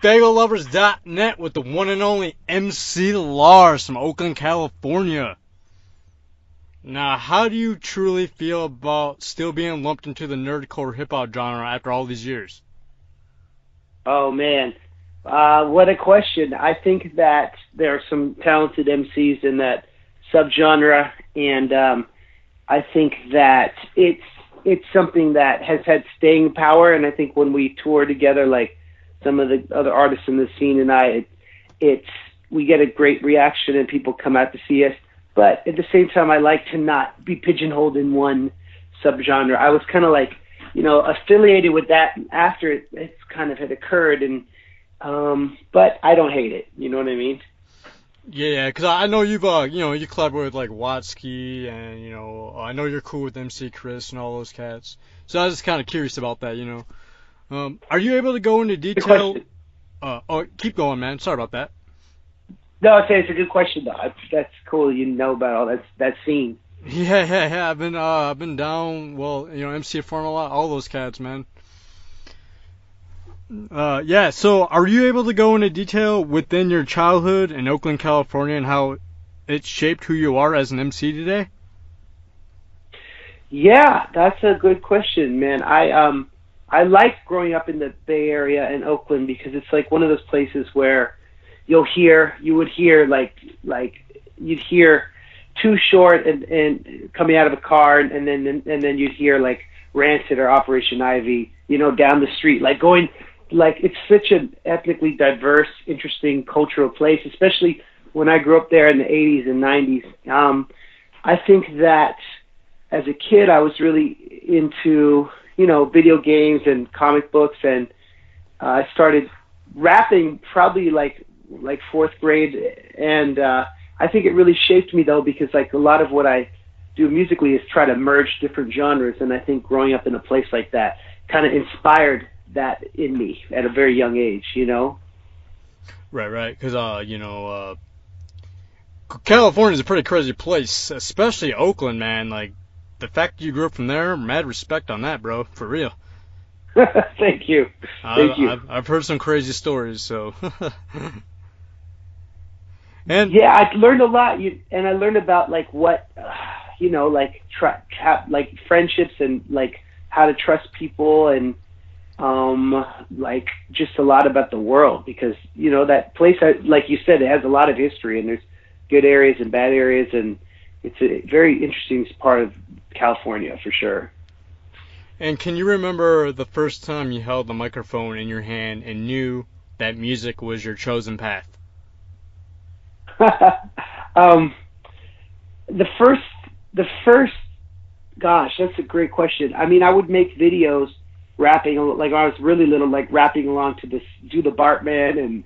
Faygoluvers.net with the one and only MC Lars from Oakland, California. Now, how do you truly feel about still being lumped into the nerdcore hip-hop genre after all these years? Oh, man. What a question. I think that there are some talented MCs in that subgenre, and I think that it's something that has had staying power, and I think when we tour together, like some of the other artists in the scene and we get a great reaction and people come out to see us. But at the same time, I like to not be pigeonholed in one subgenre. I was kind of like, affiliated with that after it's kind of had occurred, and but I don't hate it. You know what I mean? Yeah, because I know you've you collaborate with like Watsky, and I know you're cool with MC Chris and all those cats. So I was just kind of curious about that. Are you able to go into detail? Keep going, man. Sorry about that. No, I'd say it's a good question though. That's cool. You know about all that scene. Yeah. I've been down. Well, MC Form a lot. All those cats, man. Yeah. So, are you able to go into detail within your childhood in Oakland, California, and how it shaped who you are as an MC today? Yeah, that's a good question, man. I like growing up in the Bay Area in Oakland because it's like one of those places where you would hear you'd hear Too Short and coming out of a car, and then you'd hear like Rancid or Operation Ivy, down the street, it's such an ethnically diverse, interesting cultural place, especially when I grew up there in the 80s and 90s. I think that as a kid, I was really into video games and comic books, and I started rapping probably like fourth grade, and I think it really shaped me though, because like a lot of what I do musically is try to merge different genres, and I think growing up in a place like that kind of inspired that in me at a very young age, Right, because California's a pretty crazy place, especially Oakland, man. Like, the fact that you grew up from there, mad respect on that, bro, for real. Thank you. I've heard some crazy stories, so. And yeah, I learned a lot, and I learned about like what, like friendships and like how to trust people, and like just a lot about the world, because that place, like you said, it has a lot of history, and there's good areas and bad areas, and it's a very interesting part of California for sure. And can you remember the first time you held the microphone in your hand and knew that music was your chosen path? The first, gosh, that's a great question. I mean, I would make videos rapping, like when I was really little, like rapping along to this, Do the Bartman and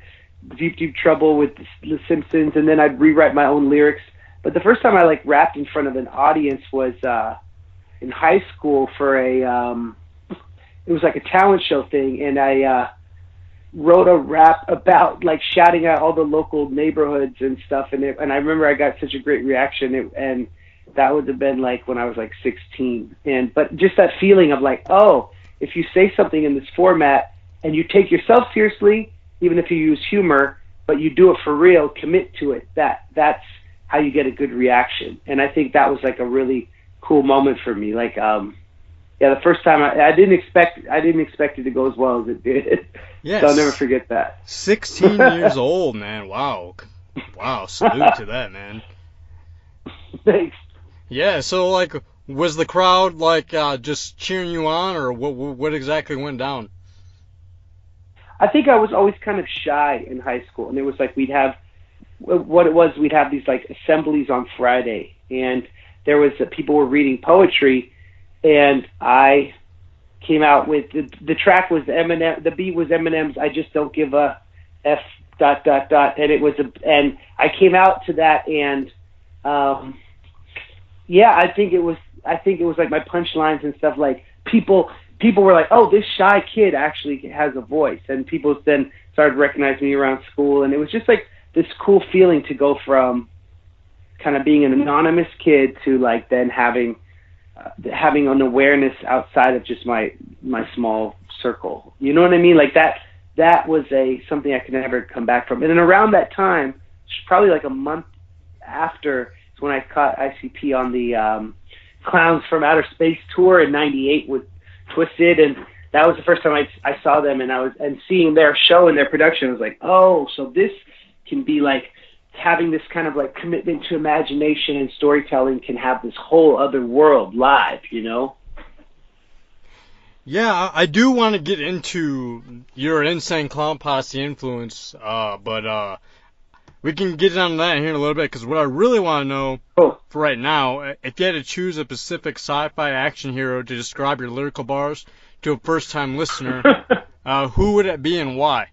Deep Deep Trouble with the Simpsons, and then I'd rewrite my own lyrics. But the first time I like rapped in front of an audience was in high school for it was like a talent show thing, and I wrote a rap about like shouting out all the local neighborhoods and stuff, and I remember I got such a great reaction, and that would have been like when I was like 16, but just that feeling of like, oh, if you say something in this format and you take yourself seriously, even if you use humor, but you do it for real, commit to it, that's how you get a good reaction. And I think that was like a really cool moment for me. Like, the first time I didn't expect it to go as well as it did. Yes. So I'll never forget that. 16 years old, man. Wow. Salute to that, man. Thanks. Yeah. So, like, was the crowd like just cheering you on, or what exactly went down? I think I was always kind of shy in high school, and it was like we'd have these like assemblies on Friday, and there was people were reading poetry, and I came out with the track was Eminem, the beat was Eminem's "I Just Don't Give a F." ... and I came out to that, and I think it was like my punchlines and stuff, like people were like, oh, this shy kid actually has a voice, and people then started recognizing me around school, and it was just like this cool feeling to go from kind of being an anonymous kid to like then having an awareness outside of just my small circle. You know what I mean? Like that was something I could never come back from. And then around that time, probably like a month after, is when I caught ICP on the Clowns from Outer Space tour in '98 with Twisted, and that was the first time I saw them, and seeing their show and their production, I was like, oh, so this can be like having this kind of like commitment to imagination and storytelling can have this whole other world live, you know? Yeah, I do want to get into your Insane Clown Posse influence, but we can get on that here in a little bit, because what I really want to know for right now, if you had to choose a specific sci-fi action hero to describe your lyrical bars to a first-time listener, who would it be and why?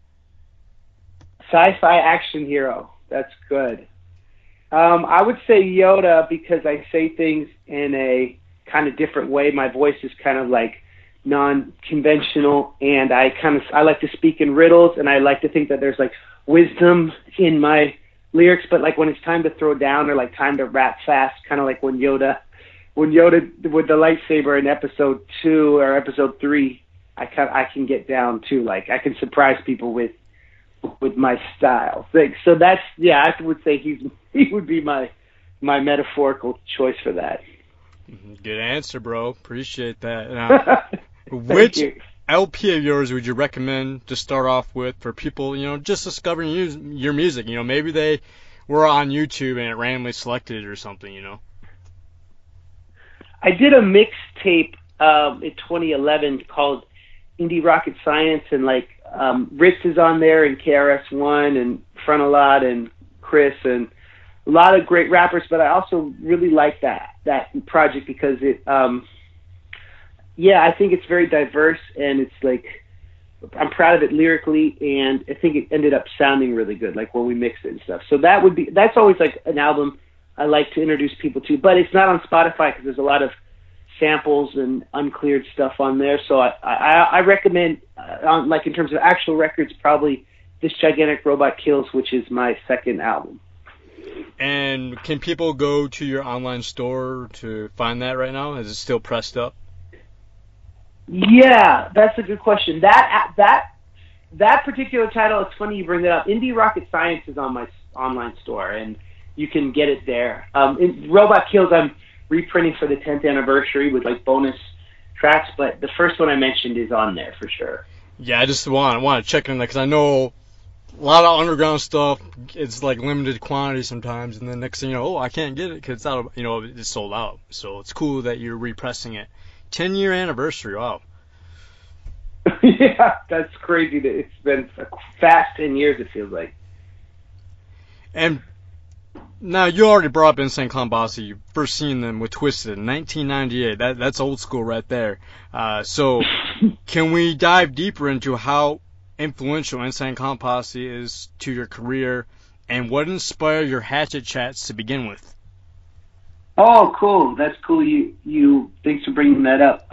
Sci-fi action hero. That's good. I would say Yoda, because I say things in a kind of different way. My voice is kind of like non-conventional, and I like to speak in riddles, and I like to think that there's like wisdom in my lyrics, but like when it's time to throw down or like time to rap fast, kind of like when Yoda with the lightsaber in episode 2 or episode 3, I can get down too. Like I can surprise people with my style. Like, so that's, I would say he would be my metaphorical choice for that. Good answer, bro. Appreciate that. Now, which LP of yours would you recommend to start off with for people, just discovering your music? Maybe they were on YouTube and it randomly selected it or something, I did a mixtape in 2011 called Indie Rocket Science, and like Ritz is on there, and KRS-One, and Frontalot, and Chris, and a lot of great rappers. But I also really like that project because it, I think it's very diverse, and it's like I'm proud of it lyrically, and I think it ended up sounding really good, like when we mixed it and stuff. So that's always like an album I like to introduce people to, but it's not on Spotify because there's a lot of samples and uncleared stuff on there. So I recommend, like in terms of actual records, probably This Gigantic Robot Kills, which is my second album. And can people go to your online store to find that right now? Is it still pressed up? Yeah, that's a good question. That particular title, it's funny you bring that up. Indie Rocket Science is on my online store, and you can get it there. Robot Kills, I'm reprinting for the 10th anniversary with like bonus tracks, but the first one I mentioned is on there for sure. Yeah, I just want to check in there because I know a lot of underground stuff. It's like limited quantity sometimes, and then next thing you know, I can't get it because it's out. It's sold out. So it's cool that you're repressing it. 10-year anniversary. Wow. Yeah, that's crazy. That it's been a fast 10 years. It feels like. And now, you already brought up Insane Clown Posse. You first seen them with Twisted in 1998. That's old school right there. So, can we dive deeper into how influential Insane Clown Posse is to your career, and what inspired your Hatchet Chats to begin with? Oh, cool. That's cool. You thanks for bringing that up.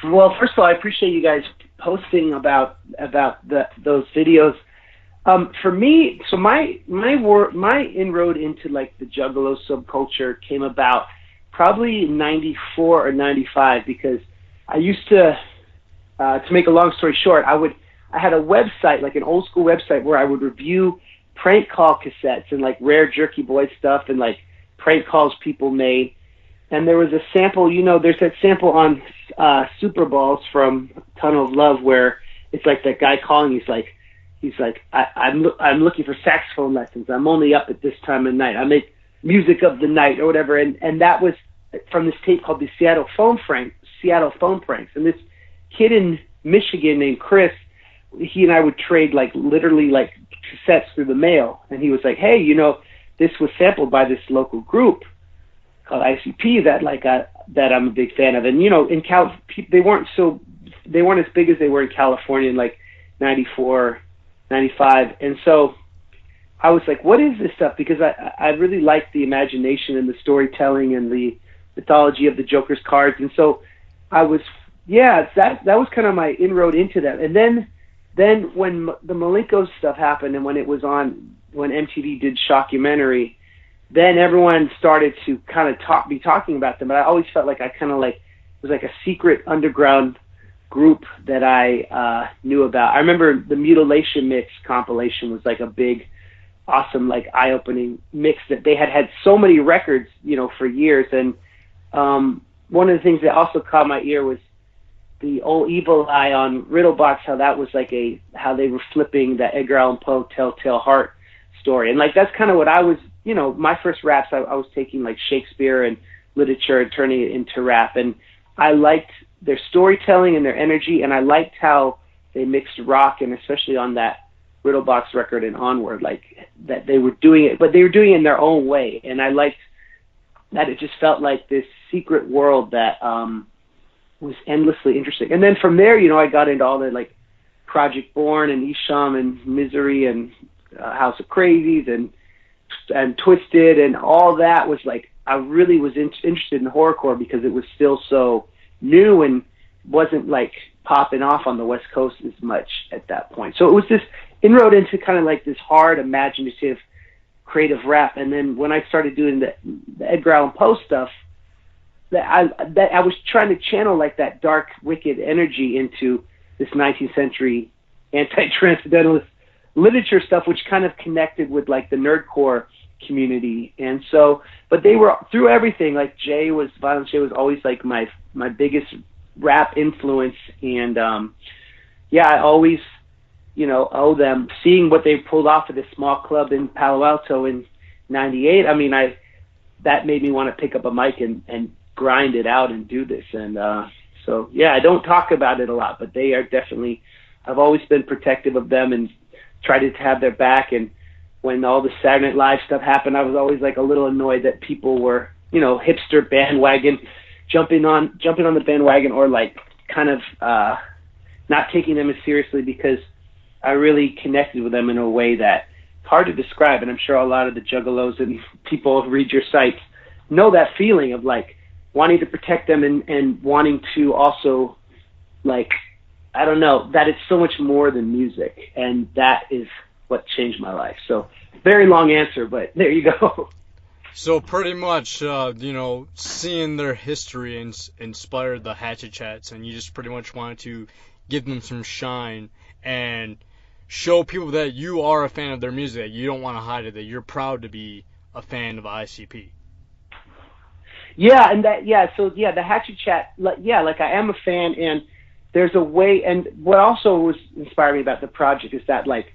Well, first of all, I appreciate you guys posting about those videos. For me, so my inroad into like the Juggalo subculture came about probably in '94 or '95 because I used to make a long story short, I had a website, like an old school website, where I would review prank call cassettes and like rare Jerky Boy stuff and like prank calls people made. And there was a sample, there's that sample on Super Balls from Tunnel of Love where it's like that guy calling, he's like, I'm looking for saxophone lessons. I'm only up at this time of night. I make music of the night or whatever. And that was from this tape called the Seattle Phone Pranks. And this kid in Michigan named Chris, he and I would trade like literally like cassettes through the mail. And he was like, hey, this was sampled by this local group called ICP that I'm a big fan of. And they weren't as big as they were in California in like 94, 95. And so I was like, what is this stuff? Because I really liked the imagination and the storytelling and the mythology of the Joker's cards. And so I was, that was kind of my inroad into that. And then when the Malenko stuff happened and when MTV did Shockumentary, then everyone started to kind of be talking about them. But I always felt like I kind of like, it was like a secret underground group that I knew about. I remember the Mutilation Mix compilation was like a big, awesome, like eye-opening mix that they had so many records, you know, for years. And one of the things that also caught my ear was the old Evil Eye on Riddlebox, how that was like how they were flipping the Edgar Allan Poe Telltale Heart story. And like, that's kind of what I was, you know, my first raps, I was taking like Shakespeare and literature and turning it into rap. And I liked their storytelling and their energy, and I liked how they mixed rock, and especially on that Riddlebox record and onward, like that they were doing it, but they were doing it in their own way. And I liked that it just felt like this secret world that was endlessly interesting. And then from there, you know, I got into all the like Project Born and Isham and Misery and House of Crazies and Twisted, and all that was like, I really was interested in horrorcore because it was still so new and wasn't like popping off on the West Coast as much at that point. So it was this inroad into kind of like this hard, imaginative, creative rap. And then when I started doing the Edgar Allan Poe stuff, that I was trying to channel like that dark, wicked energy into this 19th century anti-transcendentalist literature stuff, which kind of connected with like the nerdcore community. And so, but they were through everything. Like Violent J was always like my biggest rap influence. And yeah, I always, you know, owe them seeing what they pulled off at this small club in Palo Alto in '98. I mean, that made me want to pick up a mic and grind it out and do this. And so yeah, I don't talk about it a lot, but they are definitely, I've always been protective of them and tried to have their back. And when all the Saturday Night Live stuff happened, I was always like a little annoyed that people were, you know, hipster bandwagon, jumping on the bandwagon, or like kind of not taking them as seriously, because I really connected with them in a way that hard to describe. And I'm sure a lot of the Juggalos and people who read your sites know that feeling of like wanting to protect them and wanting to also, like, I don't know, that it's so much more than music. And that is what changed my life. So very long answer, but there you go. So pretty much, you know, seeing their history inspired the Hatchet Chats, and you just pretty much wanted to give them some shine and show people that you are a fan of their music, that you don't want to hide it, that you're proud to be a fan of ICP. Yeah, and so the Hatchet Chat, like I am a fan, and there's a way, and what also was inspired me about the project is that, like,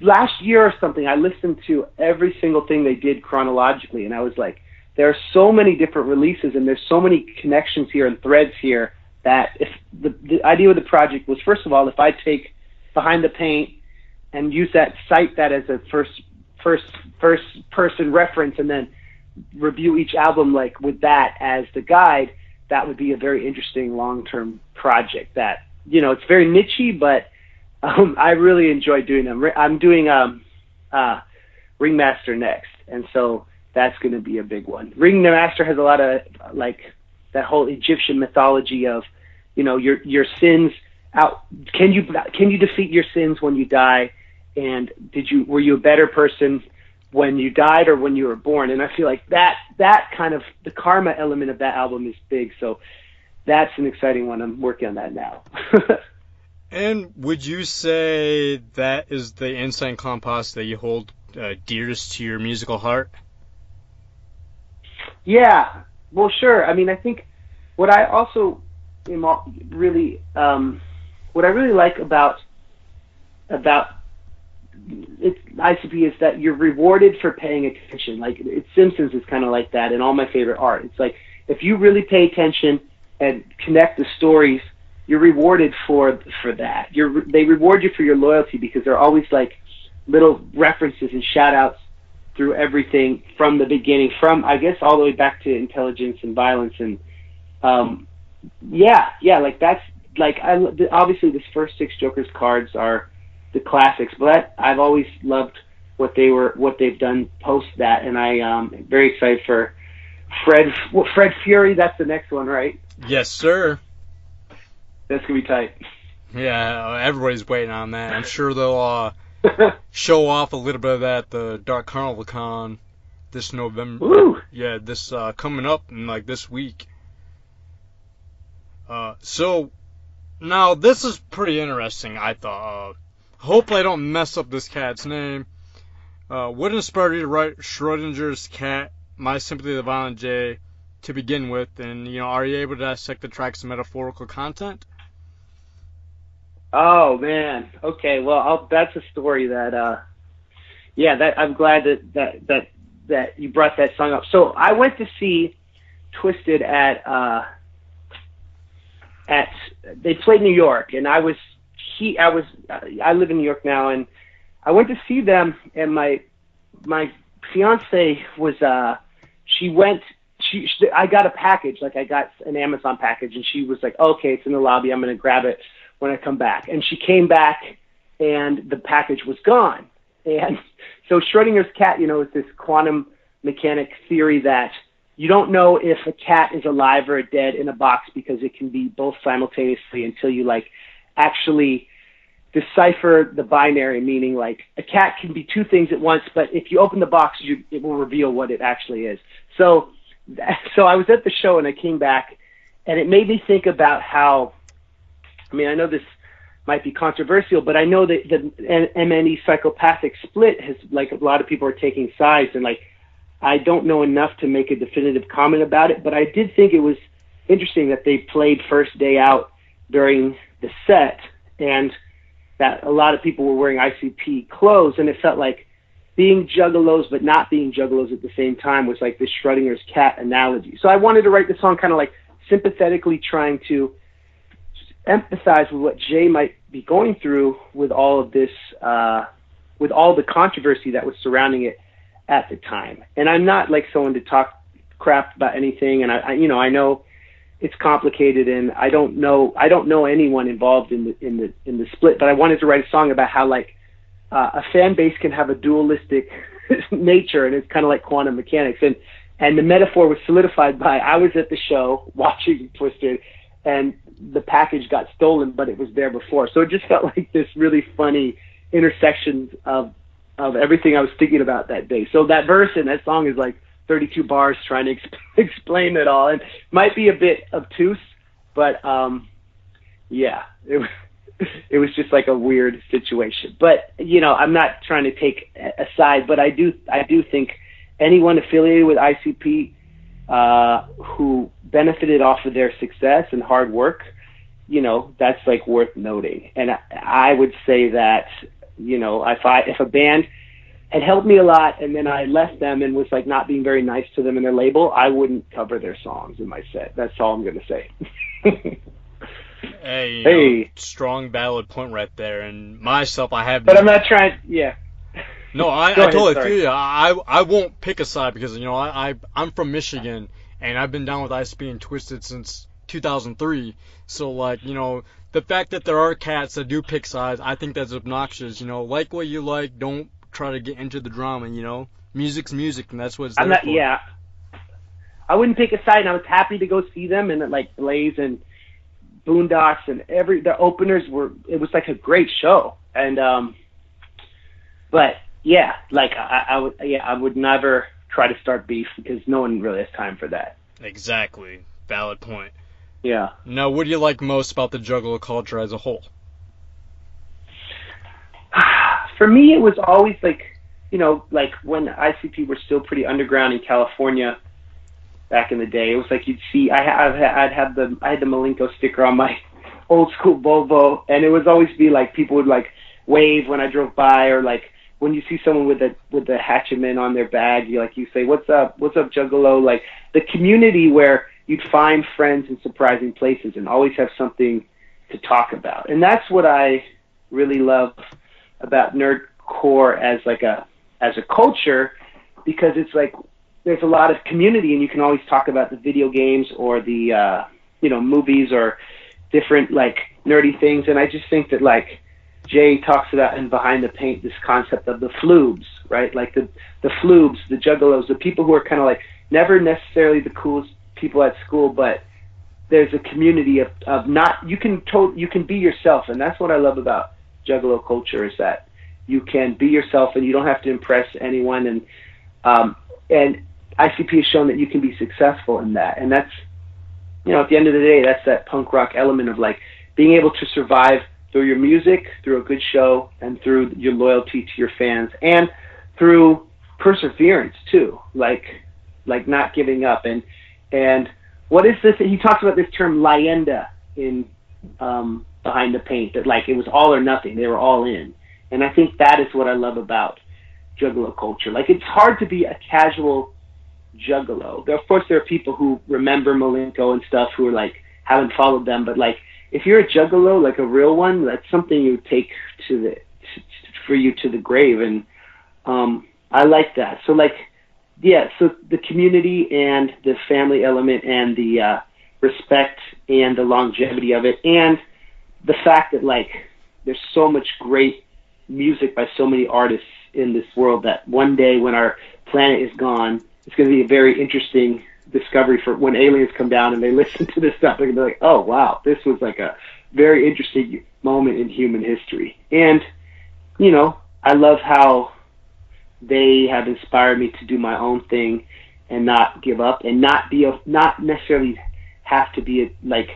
last year or something, I listened to every single thing they did chronologically, and I was like, there are so many different releases, and there's so many connections here and threads here, that if the idea of the project was, first of all, if I take Behind the Paint and cite that as a first person reference, and then review each album like with that as the guide, that would be a very interesting long-term project that, you know, it's very niche-y, but I really enjoy doing them. I'm doing Ringmaster next, and so that's going to be a big one. Ringmaster has a lot of like that whole Egyptian mythology of, you know, your sins out. Can you defeat your sins when you die? And were you a better person when you died or when you were born? And I feel like that kind of the karma element of that album is big. So that's an exciting one. I'm working on that now. And would you say that is the Insane Clown Posse that you hold dearest to your musical heart? Yeah, well, sure. I mean, I think what I also really what I really like about ICP is that you're rewarded for paying attention. Like, Simpsons is kind of like that, and all my favorite art. It's like, if you really pay attention and connect the stories, you're rewarded for that. They reward you for your loyalty, because there are always like little references and shout outs through everything from the beginning, from, I guess, all the way back to Intelligence and Violence. And like that's like, obviously this first 6 Jokers cards are the classics, but I've always loved what they've done post that, and I am very excited for Fred Fury. That's the next one, right? Yes, sir. That's gonna be tight. Yeah, everybody's waiting on that. I'm sure they'll show off a little bit of that at the Dark Carnival Con this November. Woo! Yeah, this coming up in like this week. So Now, this is pretty interesting, I thought. Hopefully I don't mess up this cat's name. What inspired you to write Schrodinger's cat, My Sympathy To Violent J, to begin with? And, are you able to dissect the track's metaphorical content? Oh, man. Okay, well, that's a story that, I'm glad that you brought that song up. So I went to see Twisted at they played New York, and I live in New York now, and I went to see them, and my fiance was I got a package, like I got an Amazon package, and she was like, okay, it's in the lobby, I'm going to grab it when I come back. And she came back, and the package was gone. And so Schrodinger's cat, is this quantum mechanic theory that you don't know if a cat is alive or dead in a box because it can be both simultaneously until you actually decipher the binary, meaning a cat can be two things at once, but if you open the box, it will reveal what it actually is. So I was at the show and I came back, and it made me think about how, I know this might be controversial, but I know that the MNE psychopathic split has, a lot of people are taking sides, and I don't know enough to make a definitive comment about it, but I did think it was interesting that they played First Day Out during the set, and that a lot of people were wearing ICP clothes, and it felt like being juggalos but not being juggalos at the same time was like this Schrodinger's cat analogy. So I wanted to write the song kind of sympathetically trying to empathize with what Jay might be going through with all of this, with all the controversy that was surrounding it at the time. And I'm not someone to talk crap about anything, and I know it's complicated, and I don't know anyone involved in the split, but I wanted to write a song about how a fan base can have a dualistic nature, and it's kind of like quantum mechanics, and the metaphor was solidified by I was at the show watching Twisted, and the package got stolen, but it was there before, so it just felt like this really funny intersection of everything I was thinking about that day. So that verse in that song is 32 bars trying to explain it all, and might be a bit obtuse, but it was just a weird situation. But I'm not trying to take a side, but I do think anyone affiliated with ICP who benefited off of their success and hard work, that's worth noting. And I would say that if a band had helped me a lot and then I left them and was not being very nice to them in their label, I wouldn't cover their songs in my set. That's all I'm going to say. Hey, strong valid point right there. And myself, I have. But I'm not trying. Yeah. No, I totally feel you. I won't pick a side because I'm from Michigan and I've been down with ICP and Twisted since 2003. So the fact that there are cats that do pick sides, I think that's obnoxious. Like what you like, don't try to get into the drama. Music's music, and that's what it's there for. Yeah. I wouldn't pick a side, and I was happy to go see them, and Blaze and Boondocks and the openers it was a great show. And but yeah, I would never try to start beef because no one really has time for that. Exactly. Valid point. Yeah. Now, what do you like most about the Juggalo culture as a whole? For me, it was always when ICP were still pretty underground in California back in the day. It was you'd see I had the Malenko sticker on my old school Volvo, and it would always be people would wave when I drove by, or when you see someone with the Hatcheman on their bag, you say, what's up Juggalo? The community where you'd find friends in surprising places and always have something to talk about. And that's what I really love about Nerdcore as a culture, because it's there's a lot of community, and you can always talk about the video games or the movies or different nerdy things. And I just think that Jay talks about in Behind the Paint this concept of the floobs, right? The floobs, the juggalos, the people who are kind of never necessarily the coolest people at school, but there's a community of not, you can be yourself. And that's what I love about Juggalo culture, is that you can be yourself and you don't have to impress anyone. And ICP has shown that you can be successful in that. And that's, at the end of the day, that's that punk rock element of being able to survive through your music, through a good show, and through your loyalty to your fans, and through perseverance too, like not giving up. And what is this? He talks about this term leyenda in Behind the Paint, that like it was all or nothing. They were all in. And I think that is what I love about Juggalo culture. Like, it's hard to be a casual Juggalo. Of course, there are people who remember Malenko and stuff who are like, haven't followed them, but like, if you're a Juggalo, like a real one, that's something you take for you to the grave. And I like that. So like, yeah, so the community and the family element and the respect and the longevity of it, and the fact that like there's so much great music by so many artists in this world, that one day when our planet is gone, it's going to be a very interesting discovery for when aliens come down and they listen to this stuff. They're going to be like, oh wow, this was like a very interesting moment in human history. And you know, I love how they have inspired me to do my own thing and not give up, and not necessarily have to be like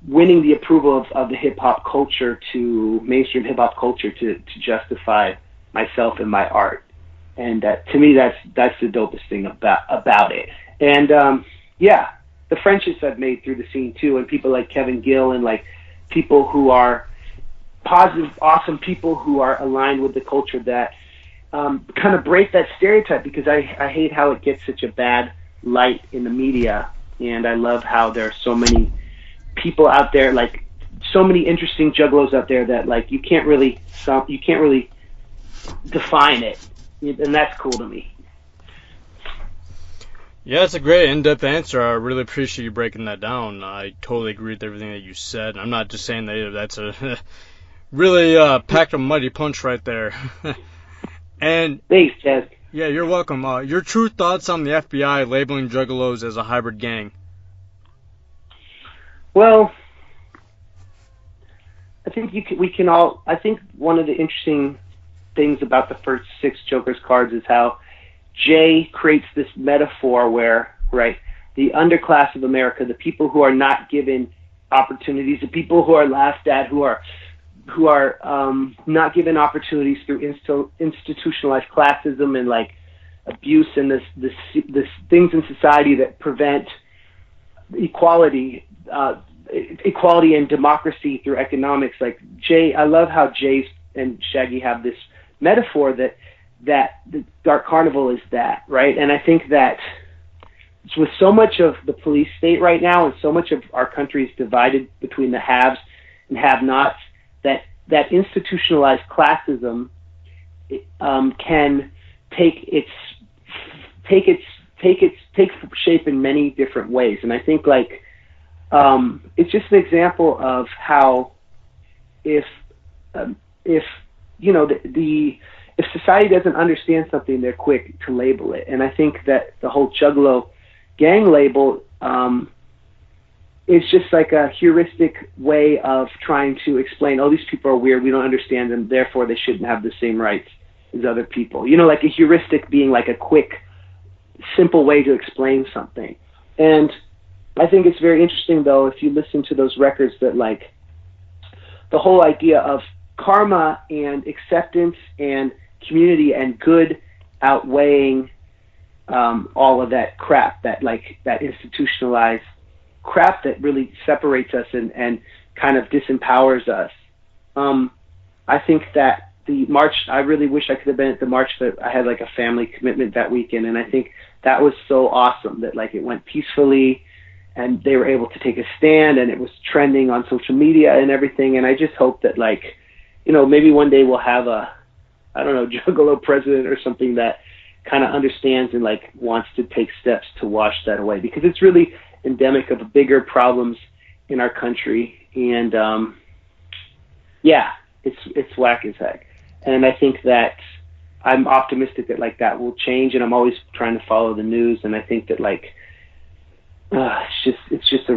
winning the approval of the hip hop culture, to mainstream hip hop culture, to justify myself and my art. And to me, that's the dopest thing about it. And yeah, the friendships I've made through the scene too, and people like Kevin Gill, and like people who are positive, awesome people who are aligned with the culture, that kind of break that stereotype, because I hate how it gets such a bad light in the media. And I love how there are so many people out there, like so many interesting Juggalos out there, that like you can't really define it, and that's cool to me. Yeah, it's a great in-depth answer. I really appreciate you breaking that down. I totally agree with everything that you said. I'm not just saying that that's a really packed a mighty punch right there. And thanks, Chaz. Yeah, you're welcome. Your true thoughts on the FBI labeling Juggalos as a hybrid gang? Well, I think we can all. I think one of the interesting things about the first 6 Joker's cards is how Jay creates this metaphor where, right, the underclass of America, the people who are not given opportunities, the people who are laughed at, who are not given opportunities through institutionalized classism and like abuse and this things in society that prevent equality and democracy through economics. Like Jay, I love how Jay and Shaggy have this metaphor that the Dark Carnival is that, right? And I think that with so much of the police state right now, and so much of our country is divided between the haves and have-nots, that institutionalized classism can take shape in many different ways. And I think like it's just an example of how if you know if society doesn't understand something, they're quick to label it. And I think that the whole Juggalo gang label is just like a heuristic way of trying to explain, oh, these people are weird, we don't understand them, therefore they shouldn't have the same rights as other people. You know, like a heuristic being like a quick, simple way to explain something. And I think it's very interesting, though, if you listen to those records, that like the whole idea of karma and acceptance and community and good outweighing all of that crap, that like that institutionalized crap that really separates us and kind of disempowers us. I think that the march, I really wish I could have been at the march, but I had like a family commitment that weekend, and I think that was so awesome that like it went peacefully and they were able to take a stand, and it was trending on social media and everything. And I just hope that like, you know, maybe one day we'll have a, I don't know, Juggalo president or something that kind of understands and like wants to take steps to wash that away, because it's really endemic of bigger problems in our country. And yeah, it's whack as heck. And I think that I'm optimistic that like that will change, and I'm always trying to follow the news, and I think that like it's just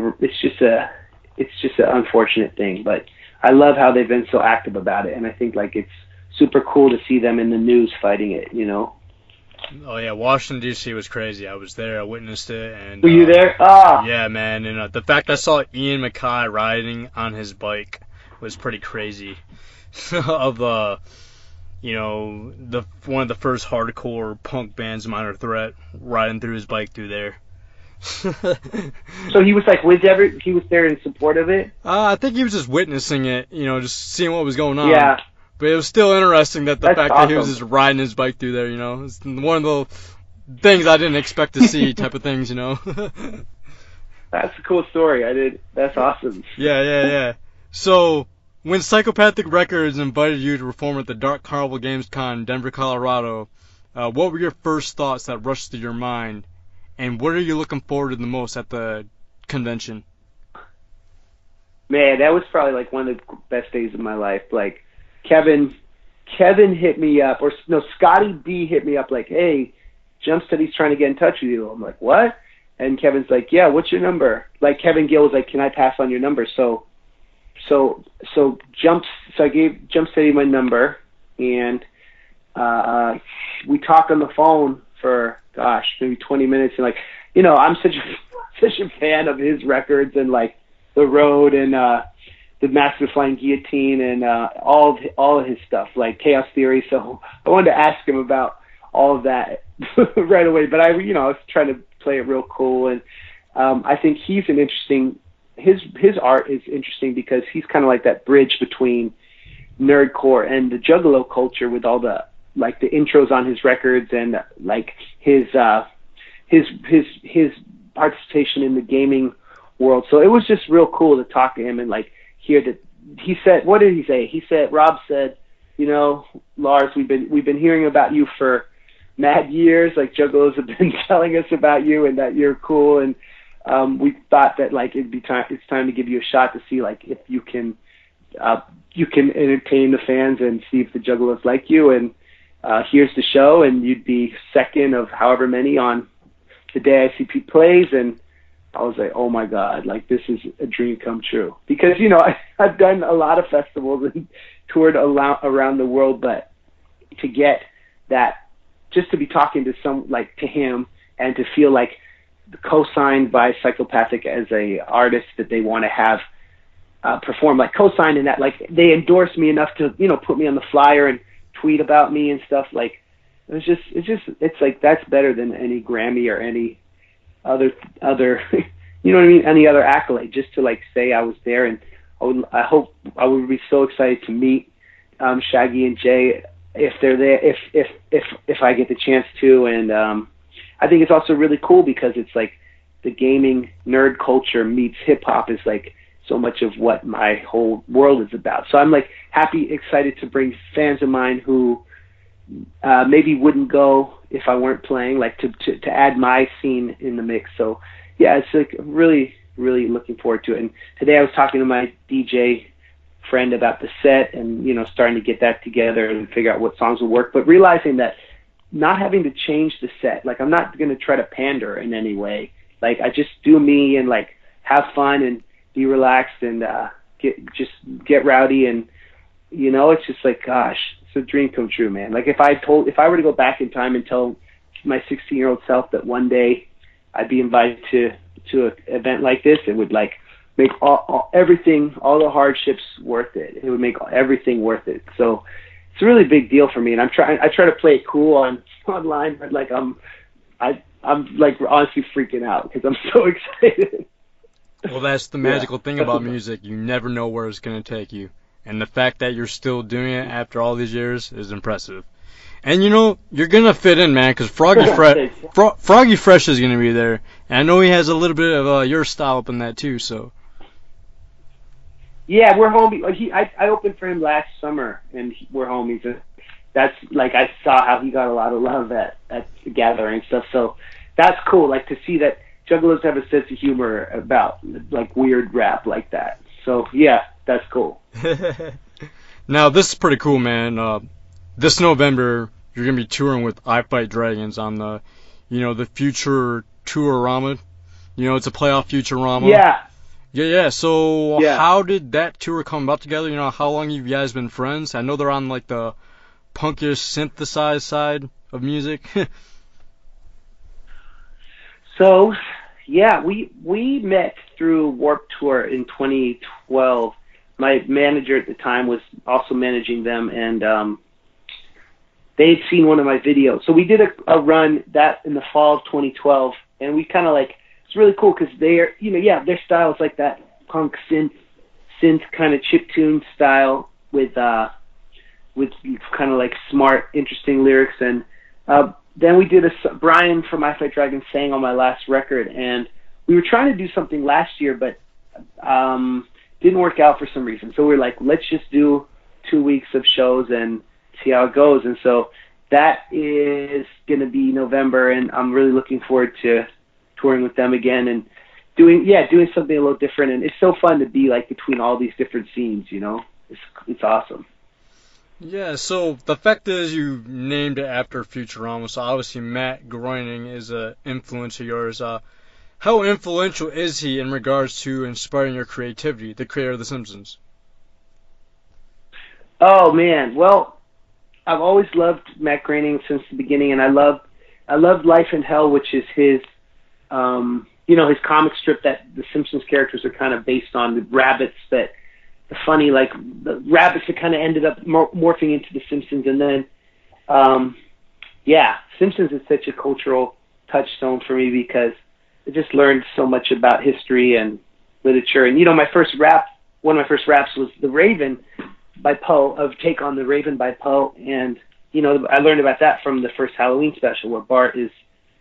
an unfortunate thing, but I love how they've been so active about it, and I think like it's super cool to see them in the news fighting it, you know. Oh yeah, Washington D.C. was crazy. I was there. I witnessed it. And Were you there? Ah. Yeah, man. And the fact I saw Ian MacKaye riding on his bike was pretty crazy. Of one of the first hardcore punk bands, Minor Threat, riding through his bike through there. So he was like he was there in support of it? I think he was just witnessing it, just seeing what was going on. Yeah. But it was still interesting that That's fact awesome. that he was just riding his bike through there, It's one of the things I didn't expect to see type of things, That's a cool story. That's awesome. Yeah. So, when Psychopathic Records invited you to perform at the Dark Carnival Games Con in Denver, Colorado, what were your first thoughts that rushed through your mind? And what are you looking forward to the most at the convention? Man, that was probably like one of the best days of my life. Like, Kevin hit me up, or no, Scotty B hit me up like, hey, Jumpsteady's trying to get in touch with you. I'm like, what? And Kevin's like, yeah, what's your number? Like, Kevin Gill was like, can I pass on your number? So I gave Jumpsteady my number, and we talked on the phone for, maybe 20 minutes. And, like, I'm such a fan of his records and, like, The Road and the Master of Flying Guillotine and all of his stuff, like Chaos Theory. So I wanted to ask him about all of that right away. But I was trying to play it real cool. And I think he's an interesting – his art is interesting because he's kind of like that bridge between nerdcore and the Juggalo culture with all the like the intros on his records and like his participation in the gaming world. So it was just real cool to talk to him and like hear that he said, what did he say? He said, Rob said, Lars, we've been hearing about you for mad years. Like Juggalos have been telling us about you and that you're cool. And we thought that like it's time to give you a shot to see like if you can entertain the fans and see if the Juggalos like you. And here's the show, and you'd be second of however many on the day ICP plays. And I was like, oh my God, like this is a dream come true. Because, I've done a lot of festivals and toured around the world, but to get that, just to be talking to him and to feel like co-signed by Psychopathic as a artist that they want to have perform, like co-signed in that, like they endorsed me enough to, put me on the flyer and tweet about me and stuff. Like it's like that's better than any Grammy or any other you know what I mean, any other accolade, just to like say I was there. And I would be so excited to meet Shaggy and Jay if they're there, if I get the chance to. And I think it's also really cool because it's like the gaming nerd culture meets hip hop is like so much of what my whole world is about. So I'm like excited to bring fans of mine who maybe wouldn't go if I weren't playing, like to add my scene in the mix. So yeah, it's like really, really looking forward to it. And today I was talking to my DJ friend about the set and, starting to get that together and figure out what songs will work, but realizing that not having to change the set, like I'm not going to try to pander in any way. Like I just do me and like have fun and be relaxed and get rowdy. And, it's just like, gosh, it's a dream come true, man. Like if I were to go back in time and tell my 16-year-old self that one day I'd be invited to an event like this, it would like make everything, all the hardships worth it. It would make everything worth it. So it's a really big deal for me. And I try to play it cool online, but like I'm like honestly freaking out because I'm so excited. Well, that's the magical thing about music. You never know where it's going to take you. And the fact that you're still doing it after all these years is impressive. And you're going to fit in, man, because Froggy Fresh is going to be there. And I know he has a little bit of your style up in that, too, so. Yeah, we're homies. I opened for him last summer, and we're homies. That's, like, I saw how he got a lot of love at the gathering and stuff. So that's cool, like, to see that Juggalos have a sense of humor about, like, weird rap like that. So, yeah, that's cool. Now, this is pretty cool, man. This November, you're going to be touring with I Fight Dragons on the, the Future Tourama. It's a playoff Futurama. Yeah. Yeah. So how did that tour come about together? How long have you guys been friends? I know they're on, like, the punkish synthesized side of music. So, yeah, we met through Warped Tour in 2012. My manager at the time was also managing them, and they had seen one of my videos. So we did a run that in the fall of 2012, and we kind of like, it's really cool because they're, their style is like that punk synth kind of chiptune style with kind of like smart, interesting lyrics. And then we did Brian from I Fight Dragons sang on my last record, and we were trying to do something last year, but didn't work out for some reason. So we were like, let's just do 2 weeks of shows and see how it goes. And so that is going to be November, and I'm really looking forward to touring with them again and doing something a little different. And it's so fun to be like between all these different scenes, it's awesome. Yeah, so the fact is you named it after Futurama, so obviously Matt Groening is an influence of yours. How influential is he in regards to inspiring your creativity, the creator of The Simpsons? Oh, man. Well, I've always loved Matt Groening since the beginning, and I loved Life in Hell, which is his, his comic strip that the Simpsons characters are kind of based on, the rabbits that, the funny, like, the rabbits that kind of ended up morphing into the Simpsons. And then, Simpsons is such a cultural touchstone for me because I just learned so much about history and literature. And, one of my first raps was The Raven by Poe, of Take on the Raven by Poe. And, I learned about that from the first Halloween special where Bart is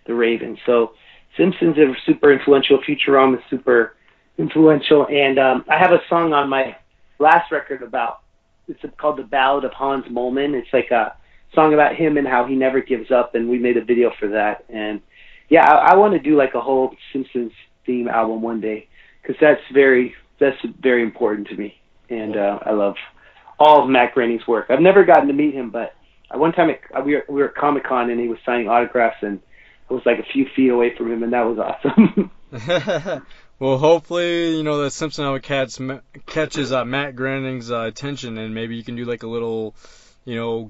the Raven. So Simpsons are super influential. Futurama is super influential. And I have a song on my last record it's called The Ballad of Hans Moleman. It's like a song about him and how he never gives up, and we made a video for that. And I want to do like a whole Simpsons theme album one day, because that's very important to me. And I love all of Matt Groening's work. I've never gotten to meet him, but one time we were at Comic-Con and he was signing autographs, and I was like a few feet away from him, and that was awesome. Well, hopefully, the Simpson catches Matt Groening's attention, and maybe you can do like a little,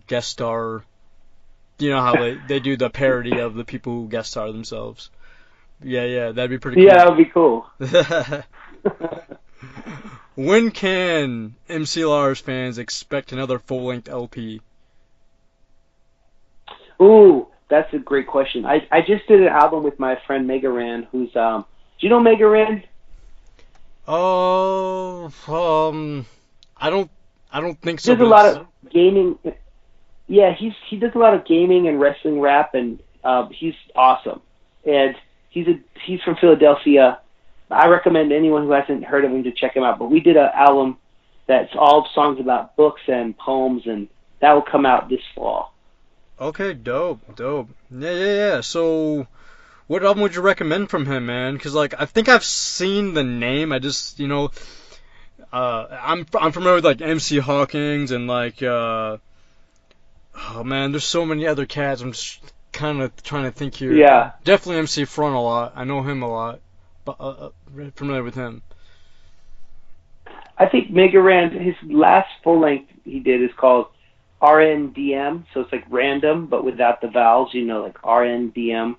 guest star. You know how they do the parody of the people who guest star themselves. Yeah, that'd be pretty cool. Yeah, that would be cool. When can MC Lars fans expect another full-length LP? Ooh, that's a great question. I just did an album with my friend Mega Ran, who's do you know Mega Ran? Oh, I don't think so. He does a lot of gaming. Yeah, he does a lot of gaming and wrestling rap, and he's awesome. And he's from Philadelphia. I recommend anyone who hasn't heard of him to check him out. But we did an album that's all songs about books and poems, and that will come out this fall. Okay, dope. Yeah. So, what album would you recommend from him, man? Because, I think I've seen the name. I just, I'm familiar with, MC Hawkins and, oh, man, there's so many other cats. I'm just kind of trying to think here. Yeah. Definitely MC Front a lot. I know him a lot. But familiar with him. I think Mega Ran, his last full-length he did is called RNDM, so it's like random, but without the vowels, like RNDM.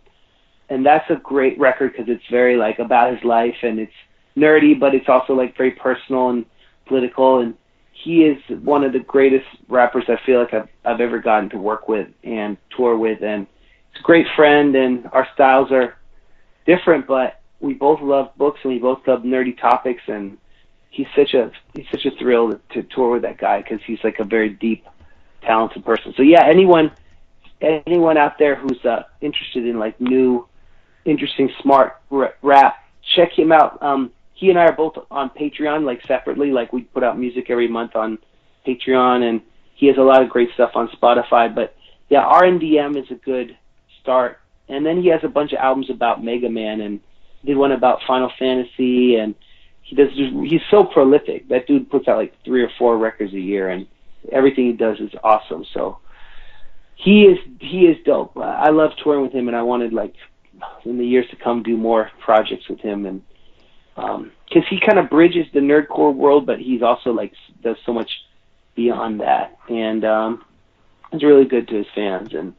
And that's a great record because it's very, about his life, and it's nerdy, but it's also, very personal and political. And he is one of the greatest rappers I feel like I've ever gotten to work with and tour with. And he's a great friend, and our styles are different, but we both love books, and we both love nerdy topics, and he's such a thrill to tour with that guy because he's, a very deep, talented person. So, yeah, anyone out there who's interested in, new, interesting, smart rap, check him out. He and I are both on Patreon, separately. We put out music every month on Patreon, and he has a lot of great stuff on Spotify. But, yeah, RNDM is a good start. And then he has a bunch of albums about Mega Man, and did one about Final Fantasy, and he's so prolific. That dude puts out 3 or 4 records a year, and everything he does is awesome. So he is dope. I love touring with him, and I wanted in the years to come do more projects with him, and because he kind of bridges the nerdcore world, but he's also does so much beyond that, and it's really good to his fans. And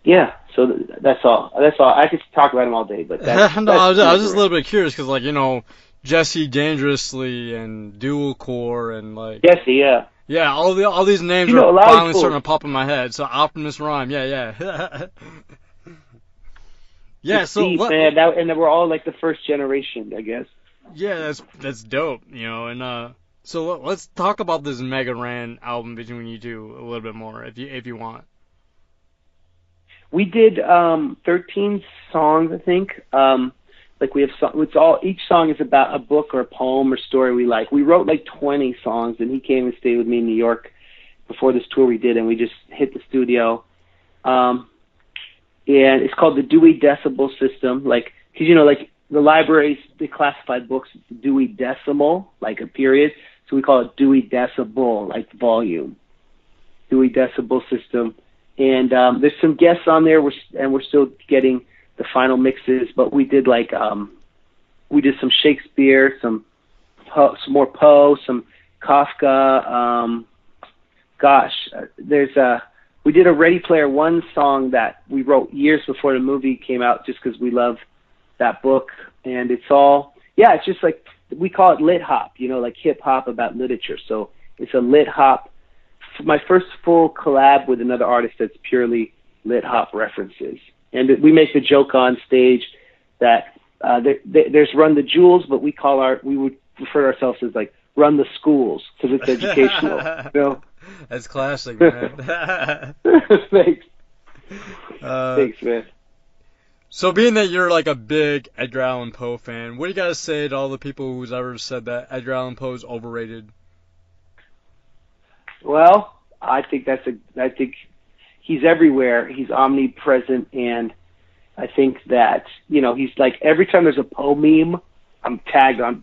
yeah. So that's all. That's all. I could talk about him all day, but that's, no, I was just a little bit curious because, like, you know, Jesse Dangerously and Dual Core and like Jesse, yeah. Yeah, all these names You know, are a lot of finally people- starting to pop in my head. So Optimus Rhyme, yeah. Yeah, so Deep, what? man, and then we're all like the first generation, I guess. Yeah, that's dope, you know. And so let's talk about this Mega Ran album between you two a little bit more, if you want. We did 13 songs, I think. Like we have, each song is about a book or a poem or story we like. We wrote like 20 songs, and he came and stayed with me in New York before this tour we did, and we just hit the studio. And it's called the Dewey Decibel System, like, because you know, like the libraries, they classified books Dewey Decimal, like a period, so we call it Dewey Decibel, like volume. Dewey Decibel System. And there's some guests on there, we're still getting the final mixes, but we did like we did some Shakespeare, some more Poe, some Kafka. We did a Ready Player One song that we wrote years before the movie came out, just because we love that book. And it's just like, we call it lit hop, you know, like hip hop about literature. So it's a lit hop. My first full collab with another artist that's purely lit hop references. And we make the joke on stage that there's Run the Jewels, but we would refer to ourselves as like Run the Schools, because it's educational. You know? That's classic, man. Thanks. Thanks, man. So being that you're like a big Edgar Allan Poe fan, what do you gotta say to all the people who's ever said that Edgar Allan Poe is overrated? Well, I think he's everywhere. He's omnipresent, and I think that, you know, he's like, every time there's a Poe meme, I'm tagged on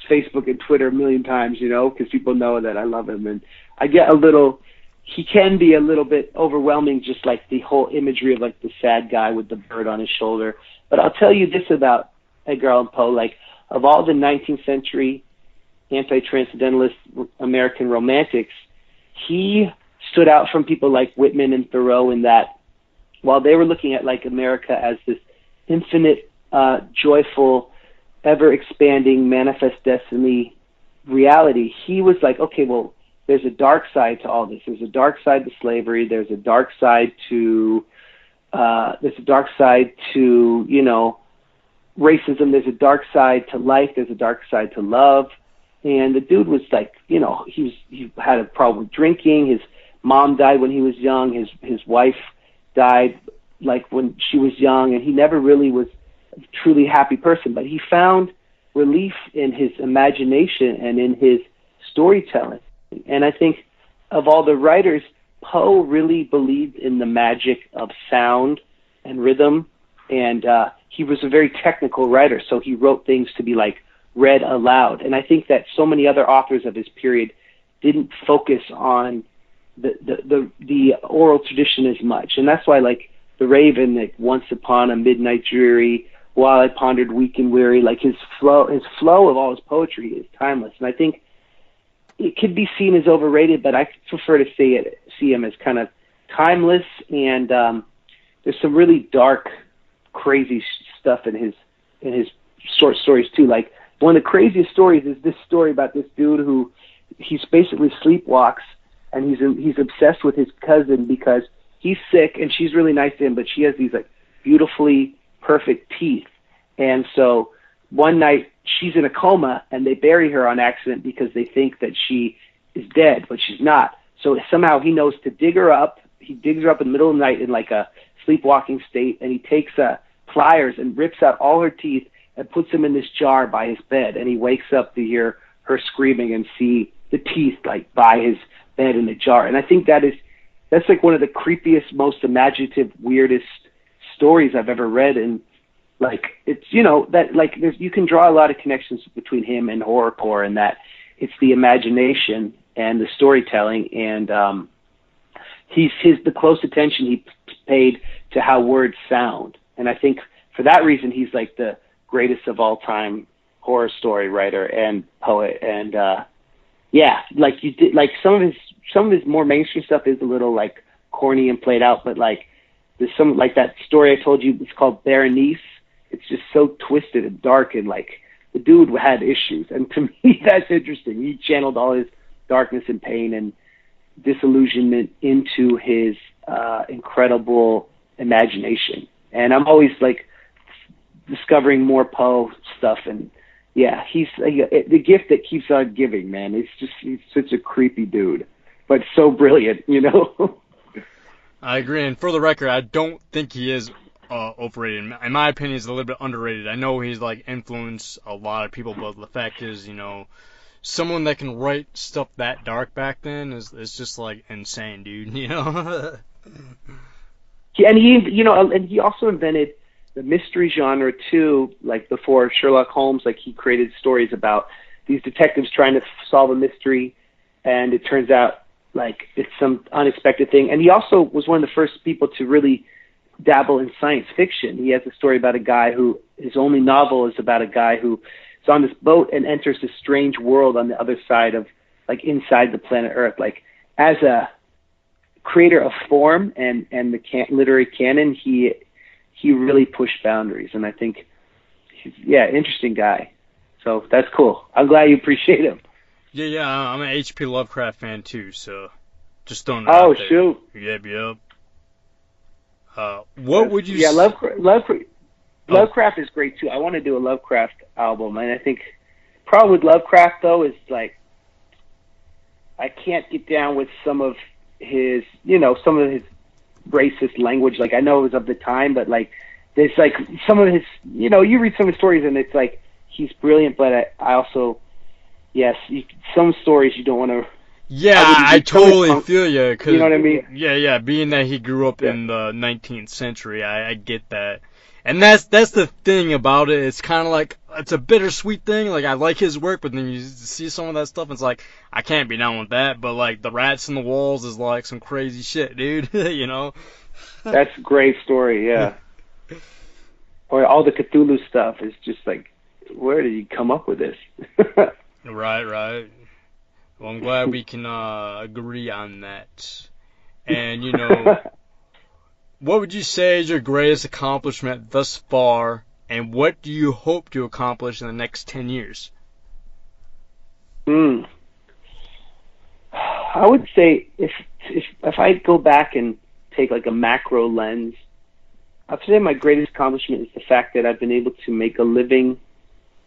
Facebook and Twitter a million times, you know, because people know that I love him, and I get he can be a little bit overwhelming, just like the whole imagery of like the sad guy with the bird on his shoulder. But I'll tell you this about Edgar Allan Poe, like, of all the 19th century anti-transcendentalist American romantics, he stood out from people like Whitman and Thoreau in that while they were looking at like America as this infinite, joyful, ever-expanding, manifest destiny reality, he was like, okay, well, there's a dark side to all this. There's a dark side to slavery. There's a dark side to, you know, racism. There's a dark side to life. There's a dark side to love. And the dude was like, you know, he had a problem with drinking. His mom died when he was young. His wife died like when she was young, and he never really was a truly happy person. But he found relief in his imagination and in his storytelling. And I think of all the writers, Poe really believed in the magic of sound and rhythm, and he was a very technical writer, so he wrote things to be like read aloud. And I think that so many other authors of his period didn't focus on the oral tradition as much. And that's why, like, The Raven, like, Once Upon a Midnight Dreary, While I Pondered Weak and Weary, like, his flow of all his poetry is timeless. And I think it could be seen as overrated, but I prefer to see him as kind of timeless. And there's some really dark, crazy stuff in his short stories too. Like, one of the craziest stories is this story about this dude who he's basically sleepwalks, and he's obsessed with his cousin because he's sick and she's really nice to him, but she has these like beautifully perfect teeth. And so one night she's in a coma and they bury her on accident because they think that she is dead, but she's not. So somehow he knows to dig her up. He digs her up in the middle of the night in like a sleepwalking state, and he takes pliers and rips out all her teeth and puts them in this jar by his bed. And he wakes up to hear her screaming and see the teeth like by his bed in the jar. And I think that's like one of the creepiest, most imaginative, weirdest stories I've ever read. And like, it's, you know, that like you can draw a lot of connections between him and horrorcore, and that it's the imagination and the storytelling, and the close attention he paid to how words sound. And I think for that reason he's like the greatest of all time horror story writer and poet. And yeah, like you did, like some of his more mainstream stuff is a little like corny and played out, but like there's some, like that story I told you, it's called Berenice. It's just so twisted and dark, and like the dude had issues. And to me, that's interesting. He channeled all his darkness and pain and disillusionment into his incredible imagination. And I'm always like discovering more Poe stuff. And yeah, he's the gift that keeps on giving, man. He's such a creepy dude, but so brilliant, you know? I agree. And for the record, I don't think he is overrated. In my opinion, he's a little bit underrated. I know he's like influenced a lot of people, but the fact is, you know, someone that can write stuff that dark back then is just like insane, dude. You know. And he also invented the mystery genre too. Like before Sherlock Holmes, like he created stories about these detectives trying to solve a mystery, and it turns out like it's some unexpected thing. And he also was one of the first people to really dabble in science fiction. He has a story about a guy who, his only novel is about a guy who is on this boat and enters this strange world on the other side of, like inside the planet Earth. Like as a creator of form and the literary canon, he really pushed boundaries. And I think he's, interesting guy. So that's cool. I'm glad you appreciate him. Yeah, I'm an H.P. Lovecraft fan too, so just throwing that out there. Shoot. Yep. What would you? Yeah, Lovecraft is great too. I want to do a Lovecraft album, and I think problem with Lovecraft though is like I can't get down with some of his racist language. Like I know it was of the time, but like there's like some of his, you read some of his stories and it's like he's brilliant, but I also. Yes, some stories you don't want to. Yeah, I totally feel you. You know what I mean? Yeah. Being that he grew up in the 19th century, I get that. And that's the thing about it. It's kind of like it's a bittersweet thing. Like I like his work, but then you see some of that stuff, and it's like I can't be down with that. But like the rats in the walls is like some crazy shit, dude. You know? That's a great story. Yeah. Or all the Cthulhu stuff is just like, where did you come up with this? Right. Well, I'm glad we can agree on that. And, what would you say is your greatest accomplishment thus far, and what do you hope to accomplish in the next 10 years? I would say if I go back and take like a macro lens, I'd say my greatest accomplishment is the fact that I've been able to make a living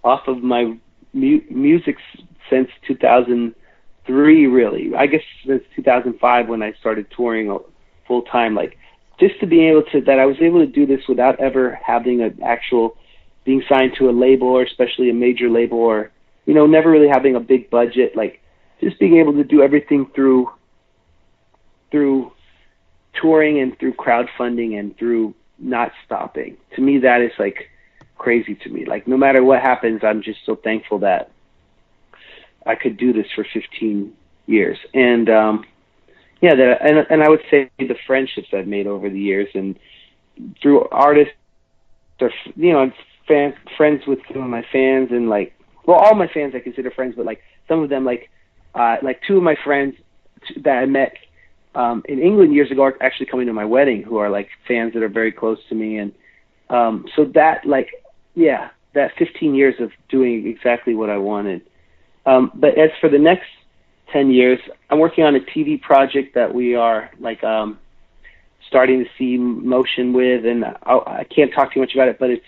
off of my music since 2003, really. I guess since 2005 when I started touring full time. Like just to be able to, that I was able to do this without ever having an actual being signed to a label, or especially a major label, or never really having a big budget. Like just being able to do everything through touring and through crowdfunding and through not stopping. To me, that is like crazy to me. Like no matter what happens, I'm just so thankful that I could do this for 15 years. And and I would say the friendships I've made over the years, and through artists, or I'm friends with some of my fans, and like, well, all my fans I consider friends, but like some of them, like two of my friends that I met in England years ago are actually coming to my wedding, who are like fans that are very close to me. And so that, like, that 15 years of doing exactly what I wanted. But as for the next 10 years, I'm working on a TV project that we are like starting to see motion with, and I can't talk too much about it, but it's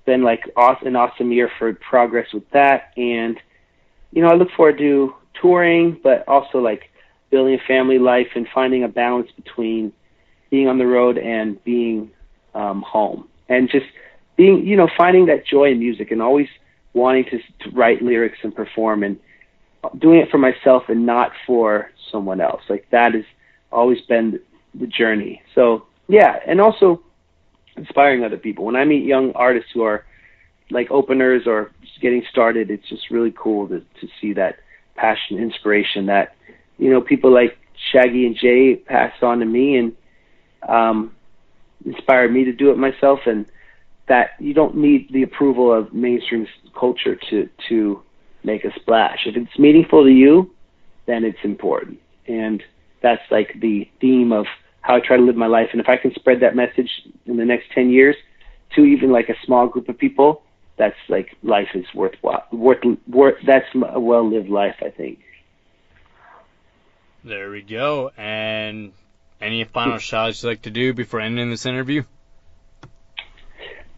been like an awesome year for progress with that. And I look forward to touring, but also like building a family life and finding a balance between being on the road and being home, and just being, finding that joy in music, and always wanting to write lyrics and perform, and doing it for myself and not for someone else. Like that has always been the journey. So and also inspiring other people. When I meet young artists who are like openers or just getting started, it's just really cool to see that passion, inspiration that, people like Shaggy and Jay passed on to me, and inspired me to do it myself. And that you don't need the approval of mainstream culture to make a splash. If it's meaningful to you, then it's important. And that's like the theme of how I try to live my life. And if I can spread that message in the next 10 years to even like a small group of people, that's like life is worthwhile. That's a well-lived life, I think. There we go. And any final shout-outs you'd like to do before ending this interview?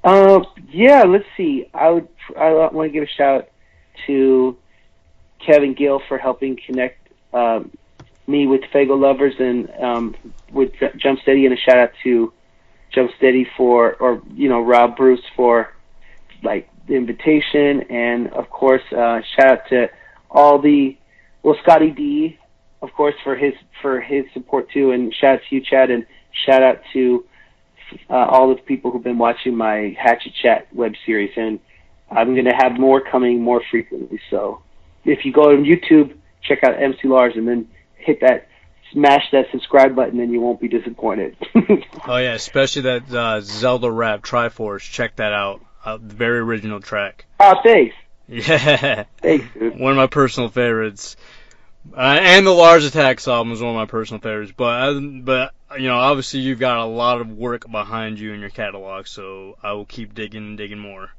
Yeah, let's see. I want to give a shout to Kevin Gill for helping connect me with Faygoluvers and with Jump Steady, and a shout out to Jump Steady Rob Bruce for like the invitation, and of course shout out to Scotty D, of course, for his support too, and shout out to you, Chad, and shout out to all the people who've been watching my Hatchet Chat web series, and I'm going to have more coming more frequently. So if you go on YouTube, check out MC Lars, and then smash that subscribe button, and you won't be disappointed. Oh yeah, especially that Zelda rap Triforce. Check that out. Very original track. Oh, thanks. Yeah. Thanks, dude. One of my personal favorites. And the Lars Attacks album is one of my personal favorites. But obviously you've got a lot of work behind you in your catalog, so I will keep digging more.